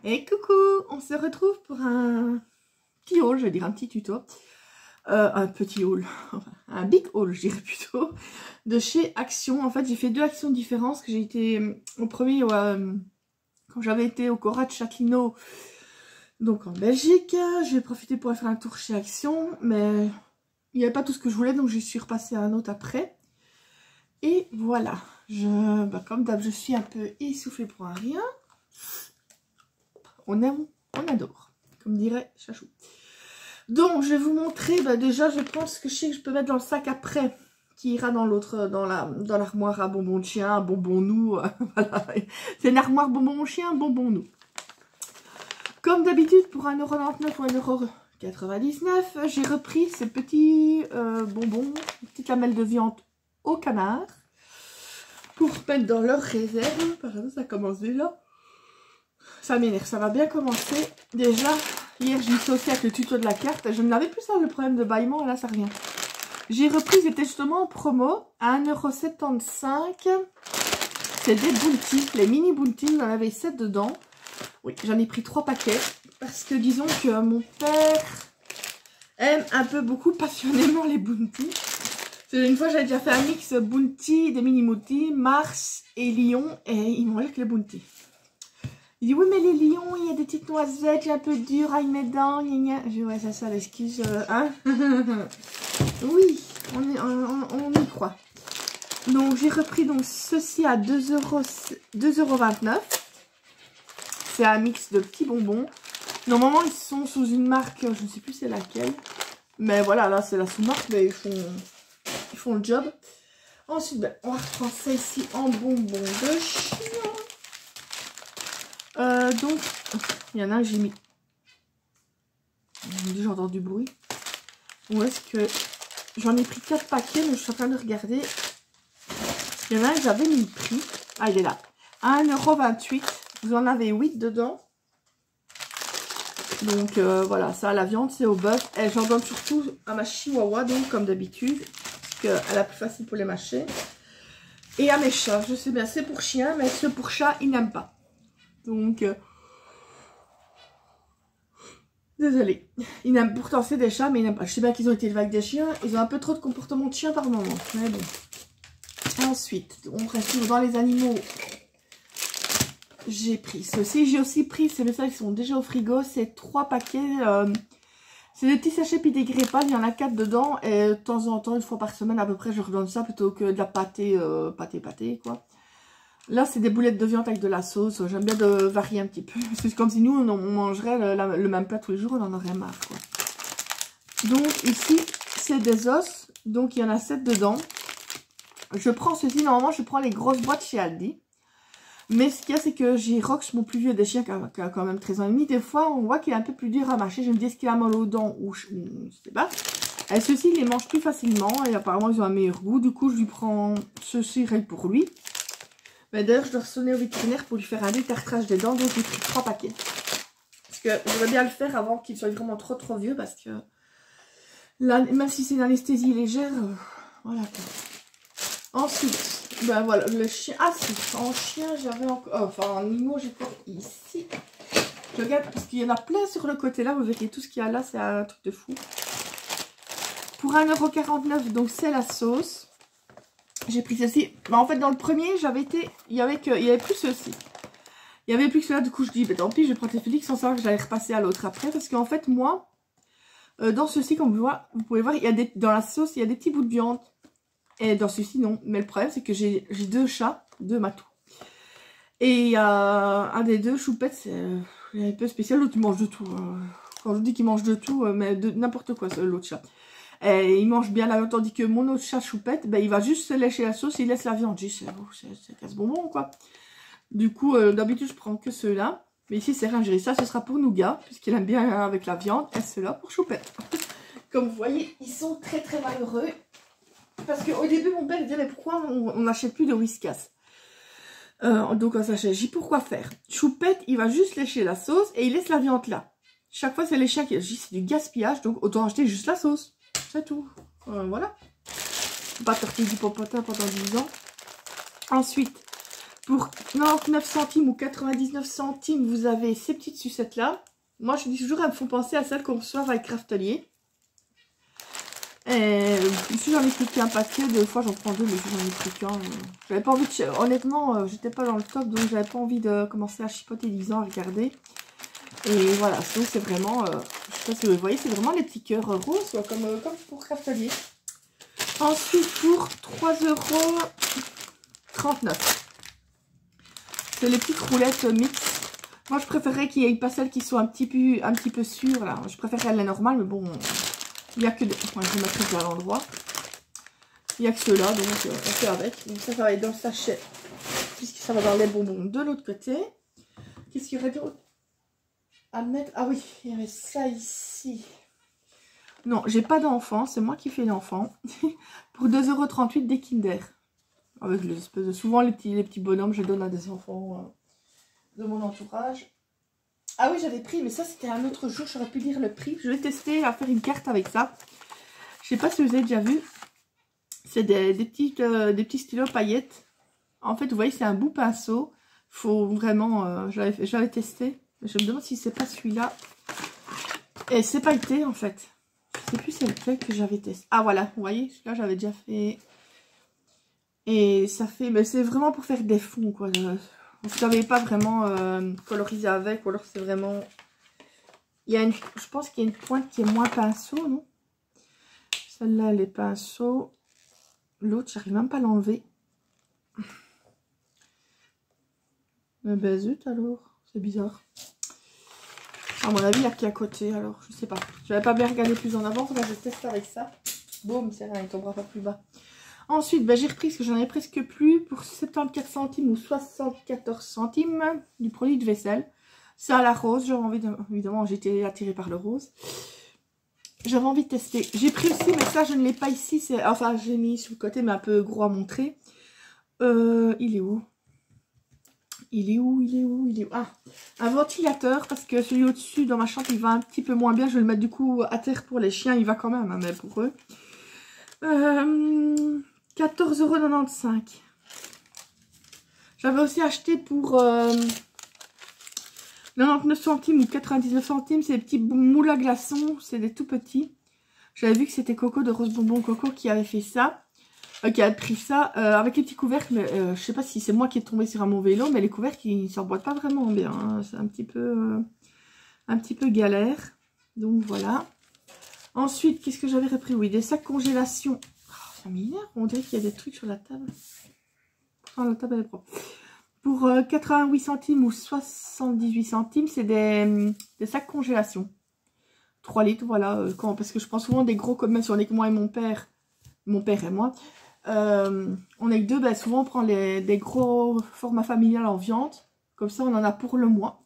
Et coucou, on se retrouve pour un petit haul, je vais dire un petit tuto. Un petit haul, enfin, un big haul je dirais plutôt, de chez Action. En fait j'ai fait deux actions différentes, que j'ai été au premier, quand j'avais été au Cora de Châtelineau, donc en Belgique. J'ai profité pour faire un tour chez Action, mais il n'y avait pas tout ce que je voulais, donc je suis repassée à un autre après. Et voilà, comme d'hab je suis un peu essoufflée pour un rien. On aime, on adore, comme dirait Chachou. Donc, je vais vous montrer, déjà, je pense que je sais que je peux mettre dans le sac après, qui ira dans l'autre, dans l'armoire à bonbons de chien, bonbons nous, voilà. C'est une armoire bonbons chien, bonbons nous. Comme d'habitude, pour 1,99 € ou 1,99 €, j'ai repris ces petits bonbons, petites lamelles de viande au canard, pour mettre dans leur réserve. Par exemple, ça commence déjà. Ça m'énerve, ça va bien commencer. Déjà, hier j'ai fait aussi avec le tuto de la carte. Je n'avais plus ça, le problème de bâillement, là ça revient. J'ai repris, c'était justement en promo, à 1,75 €. C'est des Bounty, les mini Bounty, j'en avais 7 dedans. Oui, j'en ai pris 3 paquets. Parce que disons que mon père aime un peu beaucoup passionnément les Bounty. Une fois j'avais déjà fait un mix Bounty, des mini Bounty, Mars et Lion, et il mangeait que les Bounty. Il dit oui mais les lions, il y a des petites noisettes, un peu dures à y mettre dedans, gna gna. Je dis ouais c'est ça l'excuse, hein. Oui, on y croit. Donc j'ai repris donc ceci à 2,29 €. C'est un mix de petits bonbons. Normalement ils sont sous une marque, je ne sais plus c'est laquelle. Mais voilà, là c'est la sous-marque, mais ils font le job. Ensuite, on va reprendre ça ici en bonbons de chien. Donc, il y en a que j'ai mis. J'ai entendu du bruit. Où est-ce que... J'en ai pris 4 paquets, mais je suis en train de regarder. Il y en a un que j'avais mis le prix. Ah, il est là. 1,28 €. Vous en avez 8 dedans. Donc, voilà, ça, la viande, c'est au bœuf. Et j'en donne surtout à ma chihuahua, donc, comme d'habitude. Parce qu'elle a plus facile pour les mâcher. Et à mes chats. Je sais bien, c'est pour chien, mais ceux pour chat, ils n'aiment pas. Donc, désolée. Ils n'aiment pourtant, c'est des chats, mais ils n'aiment pas. Je sais bien qu'ils ont été élevés avec des chiens. Ils ont un peu trop de comportement de chien par moment. Mais bon. Ensuite, on reste toujours dans les animaux. J'ai pris ceci. J'ai aussi pris, c'est les qui sont déjà au frigo. C'est 3 paquets. C'est des petits sachets Pédigré Pâle. Il y en a 4 dedans. Et de temps en temps, une fois par semaine à peu près, je redonne ça plutôt que de la pâtée, pâtée, quoi. Là, c'est des boulettes de viande avec de la sauce. J'aime bien de varier un petit peu. C'est comme si nous, on mangerait le même plat tous les jours. On en aurait marre, quoi. Donc, ici, c'est des os. Donc, il y en a 7 dedans. Je prends ceci. Normalement, je prends les grosses boîtes chez Aldi. Mais ce qu'il y a, c'est que j'ai Rox, mon plus vieux des chiens, qui a quand même 13 ans et demi. Des fois, on voit qu'il est un peu plus dur à mâcher. Je me dis, est-ce qu'il a mal aux dents ou je sais pas. Et ceux-ci, il les mange plus facilement. Et apparemment, ils ont un meilleur goût. Du coup, je lui prends ceci pour lui. Mais d'ailleurs, je dois sonner au vétérinaire pour lui faire un détartrage des dents. Donc, j'ai pris 3 paquets. Parce que je voudrais bien le faire avant qu'il soit vraiment trop vieux. Parce que là, même si c'est une anesthésie légère, voilà quoi. Ensuite, ben voilà, le chien. Ah si, en chien, j'avais encore. Enfin, en animaux, j'ai encore ici. Je regarde parce qu'il y en a plein sur le côté là. Vous verrez tout ce qu'il y a là, c'est un truc de fou. Pour 1,49 €, donc c'est la sauce. J'ai pris ceci. Mais en fait, dans le premier, il y avait plus ceci. Il y avait plus que cela. Du coup, je dis, bah, tant pis, je vais prendre les Félix sans savoir que j'allais repasser à l'autre après. Parce qu'en fait, moi, dans ceci, comme vous pouvez voir, dans la sauce, il y a des petits bouts de viande. Et dans ceci, non. Mais le problème, c'est que j'ai 2 chats, 2 matous. Et un des 2, Choupette, c'est un peu spécial. L'autre, il mange de tout. Quand je dis qu'il mange de tout, mais de n'importe quoi, l'autre chat. Et il mange bien la viande, tandis que mon autre chat Choupette, ben, il va juste se lécher la sauce et il laisse la viande. Je dis, c'est casse-bonbon, quoi. Du coup, d'habitude, je prends que ceux-là. Mais ici, c'est rien. Ça, ce sera pour Nougat, puisqu'il aime bien avec la viande. Et ceux-là pour Choupette. Comme vous voyez, ils sont très malheureux. Parce qu'au début, mon père disait, mais pourquoi on n'achète plus de Whiskas? Donc, on s'achète. J'ai dit, pourquoi faire? Choupette, il va juste lécher la sauce et il laisse la viande là. Chaque fois, c'est les chiens qui... c'est du gaspillage, donc autant acheter juste la sauce. C'est tout. Voilà. Pas tortiller du popotin pendant 10 ans. Ensuite, Pour 99 centimes ou 99 centimes, vous avez ces petites sucettes-là. Moi, je dis toujours, elles me font penser à celles qu'on reçoit avec Craftelier. Et ici, j'en ai plus qu'un paquet. Des fois, j'en prends deux, mais j'en ai plus qu'un. J'avais pas envie de... Honnêtement, j'étais pas dans le top, donc j'avais pas envie de commencer à chipoter 10 ans à regarder. Et voilà, sinon, c'est vraiment... je sais pas si vous voyez, c'est vraiment les petits cœurs roses, comme pour Craftelier. Ensuite, pour 3,39 €. C'est les petites roulettes mixtes. Moi, je préférerais qu'il n'y ait pas celles qui soient un petit peu sûres, là. Je préférerais les normales, mais bon, il n'y a que des... Enfin, je vais mettre à l'endroit. Il n'y a que ceux-là, donc on fait avec. Donc ça va être dans le sachet, puisque ça va dans les bonbons de l'autre côté. Qu'est-ce qu'il y aurait d'autre à mettre? Ah oui, il y avait ça ici. Non, j'ai pas d'enfant, c'est moi qui fais l'enfant. Pour 2,38 € des Kinder. Avec l'espèce de... Souvent, les petits bonhommes, je donne à des enfants de mon entourage. Ah oui, j'avais pris, mais ça, c'était un autre jour. J'aurais pu dire le prix. Je vais tester à faire une carte avec ça. Je sais pas si vous avez déjà vu. C'est des petits stylos paillettes. En fait, vous voyez, c'est un bout pinceau. Faut vraiment... j'avais testé. Je me demande si c'est pas celui-là. Et c'est pailleté, en fait. Je sais plus c'est lequel que j'avais testé. Ah, voilà. Vous voyez, celui-là, j'avais déjà fait... Et ça fait... Mais c'est vraiment pour faire des fonds, quoi. Vous ne savez pas vraiment coloriser avec. Ou alors c'est vraiment... Il y a une... Je pense qu'il y a une pointe qui est moins pinceau, non? Celle-là, elle est pinceau. L'autre, j'arrive même pas à l'enlever. Mais ben zut, alors. C'est bizarre. À mon avis, il y a qui à côté, alors. Je sais pas. Je n'avais pas bien regardé plus en avant. Là, je teste avec ça. Boum, c'est rien. Il tombera pas plus bas. Ensuite, ben, j'ai repris, parce que j'en avais presque plus, pour 74 centimes ou 74 centimes, du produit de vaisselle. C'est à la rose, j'avais envie de... Évidemment, j'étais attirée par le rose. J'avais envie de tester. J'ai pris aussi, mais ça, je ne l'ai pas ici. Enfin, j'ai mis sur le côté, mais un peu gros à montrer. Il est où? Il est où? Ah, un ventilateur, parce que celui au-dessus, dans ma chambre, il va un petit peu moins bien. Je vais le mettre du coup à terre pour les chiens. Il va quand même, hein, mais pour eux. 14,95 €. J'avais aussi acheté pour 99 centimes ou 99 centimes. C'est des petits moules à glaçons. C'est des tout petits. J'avais vu que c'était Coco de Rose Bonbon Coco qui avait fait ça. Qui a pris ça avec les petits couvercles. Mais je sais pas si c'est moi qui est tombé sur un mauvais lot. Mais les couvercles, ils ne s'emboîtent pas vraiment bien. Hein. C'est un petit peu galère. Donc voilà. Ensuite, qu'est-ce que j'avais repris? Oui, des sacs congélation. Ça m'énerve, on dirait qu'il y a des trucs sur la table. Pourtant, la table elle est propre. Pour 88 centimes ou 78 centimes, c'est des sacs congélation. 3 litres, voilà. Parce que je prends souvent des gros, comme même si on est que moi et mon père et moi. On est que deux, ben, souvent on prend des gros formats familial en viande. Comme ça, on en a pour le mois.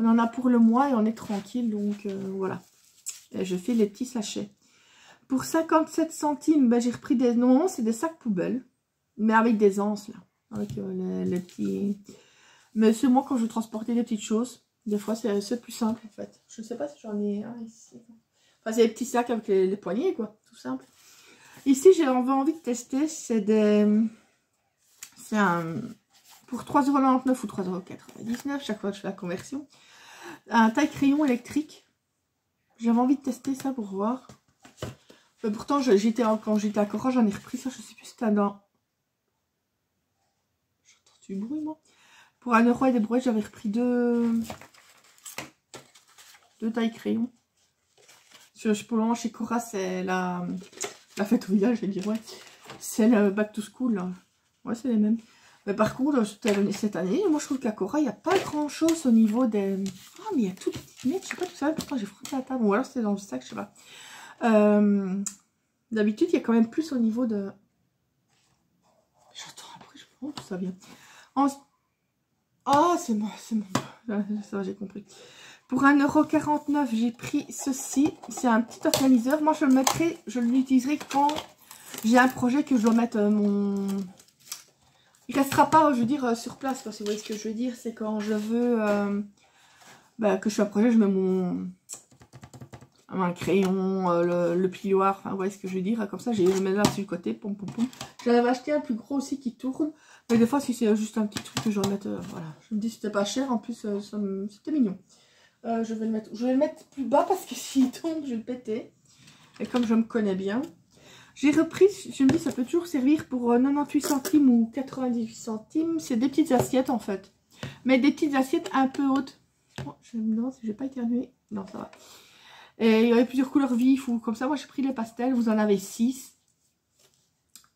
On en a pour le mois et on est tranquille, donc voilà. Et je fais les petits sachets. Pour 57 centimes, ben, j'ai repris des... Non, c'est des sacs poubelles. Mais avec des anses, là. Avec les petits... Mais c'est moi, quand je transportais des petites choses, des fois, c'est plus simple, en fait. Je ne sais pas si j'en ai un ici. Enfin, c'est des petits sacs avec les poignées, quoi. Tout simple. Ici, j'ai envie de tester. C'est des... C'est un... Pour 3,99 € ou 3,99 €, chaque fois que je fais la conversion. Un taille-crayon électrique. J'avais envie de tester ça pour voir. Mais pourtant, quand j'étais à Cora, j'en ai repris ça. Je sais plus si c'était dans... J'entends du bruit, moi. Pour 1 € et des brouettes, j'avais repris deux tailles crayon. Pour le moment, chez Cora, c'est la fête au village, je vais dire, ouais. C'est le back to school, là. Ouais, c'est les mêmes. Mais par contre, cette année, moi, je trouve qu'à Cora, il n'y a pas grand-chose au niveau des... Ah, mais il y a toutes les petites miettes, je sais pas tout ça. Pourtant, j'ai frotté la table. Ou alors, c'était dans le sac, je sais pas. D'habitude, il y a quand même plus au niveau de... J'entends après, je prends tout ça vient. Ah, c'est moi. Ça va, j'ai compris. Pour 1,49 €, j'ai pris ceci. C'est un petit organiseur. Moi, je l'utiliserai quand j'ai un projet que je dois mettre mon... Il restera pas, je veux dire, sur place. Si vous voyez ce que je veux dire, c'est quand je veux que je fais un projet, je mets un crayon, le plioir. Enfin, vous voyez ce que je veux dire. Comme ça, je le mets là sur le côté. Pom, pom, pom. J'en avais acheté un plus gros aussi qui tourne. Mais des fois, si c'est juste un petit truc que je vais mettre, voilà. Je me dis c'était pas cher, en plus c'était mignon. Je vais le mettre plus bas parce que s'il tombe, je vais le péter. Et comme je me connais bien, j'ai repris, je me dis ça peut toujours servir pour 98 centimes ou 98 centimes. C'est des petites assiettes en fait. Mais des petites assiettes un peu hautes. Oh, je me demande si j'ai pas éternué. Non, ça va. Et il y avait plusieurs couleurs vives ou comme ça. Moi j'ai pris les pastels, vous en avez 6.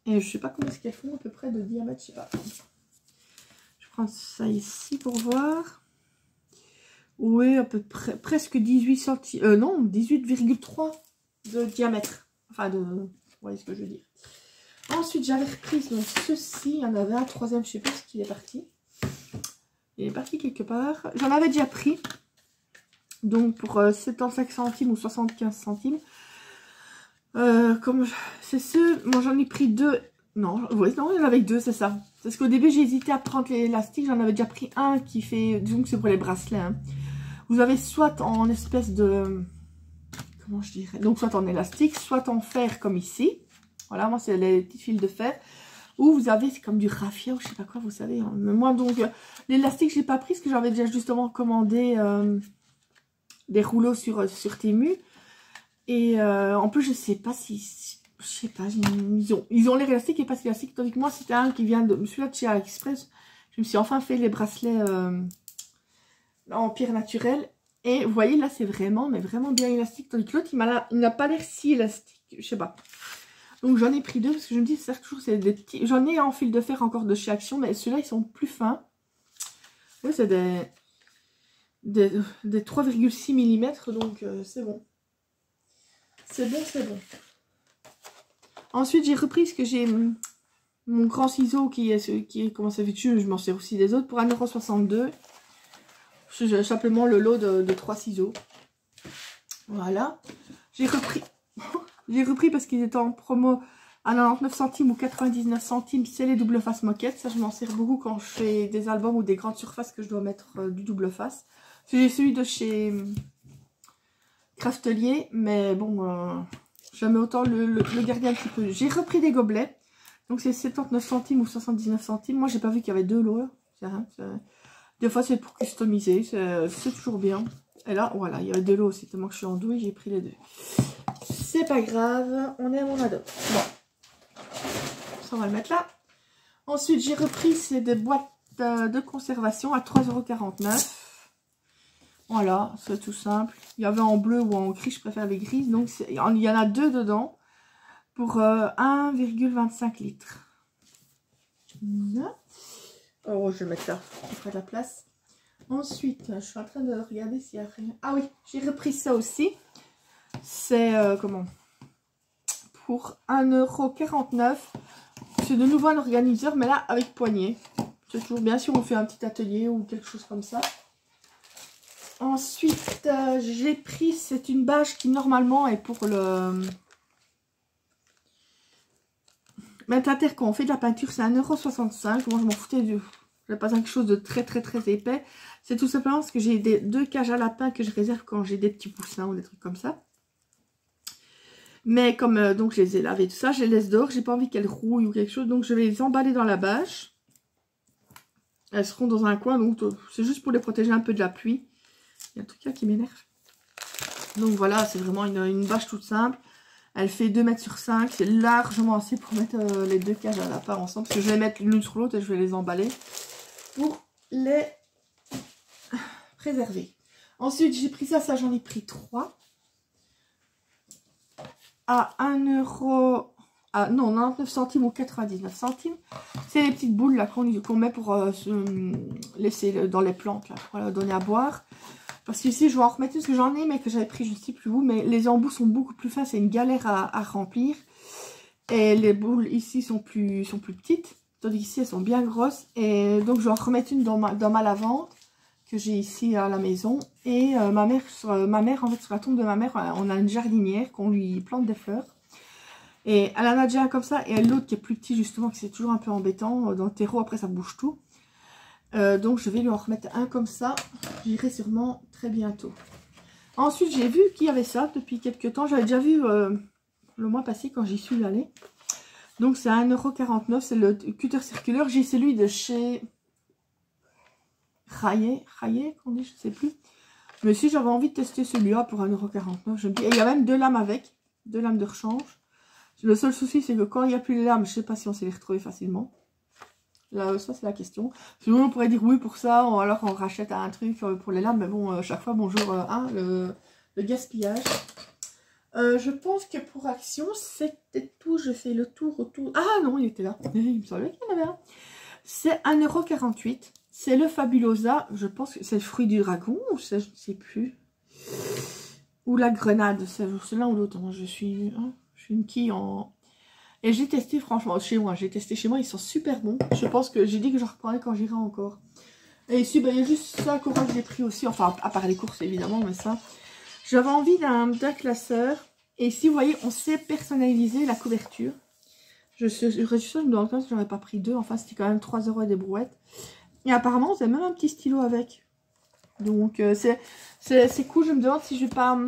Et je sais pas combien est-ce qu'elles font à peu près de diamètre, je sais pas. Je prends ça ici pour voir. Oui, à peu près, presque 18 centimes. Non, 18,3 de diamètre. Enfin, vous voyez ce que je veux dire. Ensuite, j'avais repris donc ceci. Il y en avait un troisième, je sais plus ce qu'il est parti. Il est parti quelque part. J'en avais déjà pris. Donc, pour 75 centimes ou 75 centimes. Comme c'est ce, moi j'en ai pris 2. Non, ouais, non, il y en avait que 2, c'est ça. Parce qu'au début, j'ai hésité à prendre l'élastique. J'en avais déjà pris un qui fait... Disons que c'est pour les bracelets, hein. Vous avez soit en espèce de... Comment je dirais? Donc, soit en élastique, soit en fer, comme ici. Voilà, moi, c'est les petits fils de fer. Ou vous avez, c'est comme du raffia, ou je sais pas quoi, vous savez. Hein. Mais moi, donc, l'élastique, je l'ai pas pris, parce que j'avais déjà justement commandé des rouleaux sur Temu. Et en plus, je sais pas si... Je sais pas, ils ont les élastiques et pas élastiques. Tandis que moi, c'était un qui vient de... Celui-là de chez AliExpress. Je me suis enfin fait les bracelets en pierre naturelle. Et vous voyez, là, c'est vraiment, mais vraiment bien élastique. Tandis que l'autre, il n'a pas l'air si élastique. Je sais pas. Donc, j'en ai pris 2 parce que je me dis, ça toujours, c'est des petits... J'en ai en fil de fer encore de chez Action, mais ceux-là, ils sont plus fins. Oui, c'est des 3,6 mm, donc c'est bon. C'est bon, c'est bon. Ensuite, j'ai repris ce que j'ai mon grand ciseau qui est comment ça fait dessus. Je m'en sers aussi des autres pour 1,62 €. J'ai simplement le lot de 3 ciseaux. Voilà. J'ai repris. J'ai repris parce qu'ils étaient en promo à 99 centimes ou 99 centimes. C'est les double face moquettes. Ça, je m'en sers beaucoup quand je fais des albums ou des grandes surfaces que je dois mettre du double face. J'ai celui de chez Craftelier, mais bon... Jamais autant le garder un petit peu. J'ai repris des gobelets. Donc c'est 79 centimes ou 79 centimes. Moi j'ai pas vu qu'il y avait 2 lots. Des fois c'est pour customiser. C'est toujours bien. Et là voilà, il y avait 2 lots aussi. Tellement que je suis en douille, j'ai pris les 2. C'est pas grave. On est à mon ado. Bon. Ça on va le mettre là. Ensuite j'ai repris c'est des boîtes de conservation à 3,49 €. Voilà, c'est tout simple. Il y avait en bleu ou en gris, je préfère les grises. Donc, il y en a 2 dedans pour 1,25 litres. Oh, je vais mettre ça. On fera de la place. Ensuite, je suis en train de regarder s'il y a rien. Ah oui, j'ai repris ça aussi. C'est, comment? Pour 1,49 €. C'est de nouveau un organiseur, mais là, avec poignée. C'est toujours bien si on fait un petit atelier ou quelque chose comme ça. Ensuite, j'ai pris, c'est une bâche qui normalement est pour le mettre à terre quand on fait de la peinture, c'est 1,65 €. Moi je m'en foutais du... J'ai pas quelque chose de très épais. C'est tout simplement parce que j'ai 2 cages à lapin que je réserve quand j'ai des petits poussins ou des trucs comme ça. Mais comme donc je les ai lavés tout ça, je les laisse dehors, j'ai pas envie qu'elles rouillent ou quelque chose, donc je vais les emballer dans la bâche. Elles seront dans un coin, donc c'est juste pour les protéger un peu de la pluie. Il y a un truc là qui m'énerve. Donc voilà, c'est vraiment une bâche toute simple. Elle fait 2 mètres sur 5. C'est largement assez pour mettre les 2 cages à lapin ensemble. Parce que je vais les mettre l'une sur l'autre et je vais les emballer pour les préserver. Ensuite, j'ai pris ça j'en ai pris 3. À 1 €... Ah non, 99 centimes ou 99 centimes. C'est les petites boules là qu'on met pour se laisser dans les plantes, là, pour leur donner à boire. Parce qu'ici, je vais en remettre parce que j'en ai, mais que j'avais pris je ne sais plus où. Mais les embouts sont beaucoup plus fins, c'est une galère à remplir. Et les boules ici sont plus petites. Tandis qu'ici, elles sont bien grosses. Et donc, je vais en remettre une dans ma lavande que j'ai ici à la maison. Et ma mère, en fait, sur la tombe de ma mère, on a une jardinière qu'on lui plante des fleurs. Et elle en a déjà un comme ça. Et l'autre qui est plus petit, justement, qui c'est toujours un peu embêtant. Dans le terreau, après, ça bouge tout. Donc je vais lui en remettre un comme ça. J'irai sûrement très bientôt. Ensuite j'ai vu qu'il y avait ça depuis quelques temps. J'avais déjà vu le mois passé quand j'y suis allée. Donc c'est 1,49 €, c'est le cutter circulaire. J'ai celui de chez Raillet, qu'on dit, je sais plus. Mais si j'avais envie de tester celui-là pour 1,49 €, je me dis, et il y a même 2 lames avec, 2 lames de rechange. Le seul souci, c'est que quand il n'y a plus les lames, je ne sais pas si on sait les retrouver facilement. Là, ça, c'est la question. Sinon, on pourrait dire oui pour ça, ou alors on rachète un truc pour les lames. Mais bon, chaque fois, bonjour, le gaspillage. Je pense que pour Action, c'était tout. Je fais le tour autour. Ah non, il était là. Il me semblait qu'il y en avait un. C'est 1,48 €. C'est le Fabulosa. Je pense que c'est le fruit du dragon, ou je ne sais plus. Ou la grenade. C'est l'un ou l'autre. Je suis une quille en... Et j'ai testé franchement chez moi. Ils sont super bons. Je pense que j'ai dit que je reprendrai quand j'irai encore. Et ici, ben, il y a juste ça que j'ai pris aussi. Enfin, à part les courses évidemment, mais ça. J'avais envie d'un classeur. Et ici, vous voyez, on sait personnaliser la couverture. Je suis sûre que dans le cas, j'en ai pas pris 2. Enfin, c'était quand même 3 € et des brouettes. Et apparemment, vous avez même un petit stylo avec. Donc, c'est cool. Je me demande si je vais pas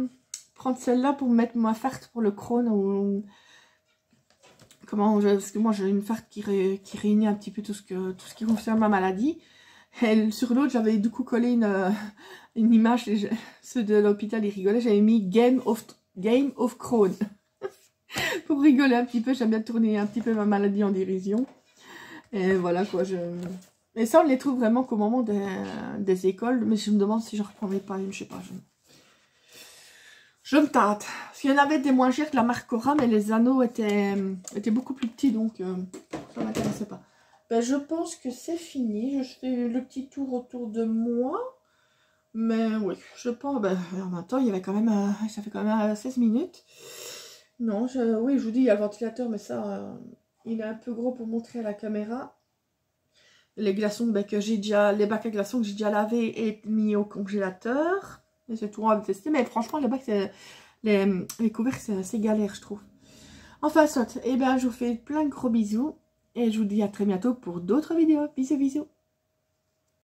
prendre celle-là pour mettre ma farte pour le Crohn ou... Parce que moi j'ai une farte qui réunit un petit peu tout ce qui concerne ma maladie. Et sur l'autre, j'avais du coup collé une image, ceux de l'hôpital ils rigolaient, j'avais mis Game of Crohn. Pour rigoler un petit peu, j'aime bien tourner un petit peu ma maladie en dérision. Et voilà quoi, Et ça on les trouve vraiment qu'au moment des écoles, mais je me demande si je reprendrai pas une, je sais pas. Je me tâte. Parce qu'il y en avait des moins chers que la marque Cora, mais les anneaux étaient beaucoup plus petits, donc ça ne m'intéressait pas. Ben, je pense que c'est fini. Je fais le petit tour autour de moi. Mais oui, je pense... Ben, en même temps, il y avait quand même... ça fait quand même 16 minutes. Non, oui, je vous dis, il y a le ventilateur, mais ça, il est un peu gros pour montrer à la caméra. Les glaçons ben, que j'ai déjà... Les bacs à glaçons que j'ai déjà lavés et mis au congélateur. Et c'est tout, on va tester. Mais franchement, les bacs, les couverts, c'est assez galère, je trouve. Enfin, soit. Et bien, je vous fais plein de gros bisous. Et je vous dis à très bientôt pour d'autres vidéos. Bisous, bisous.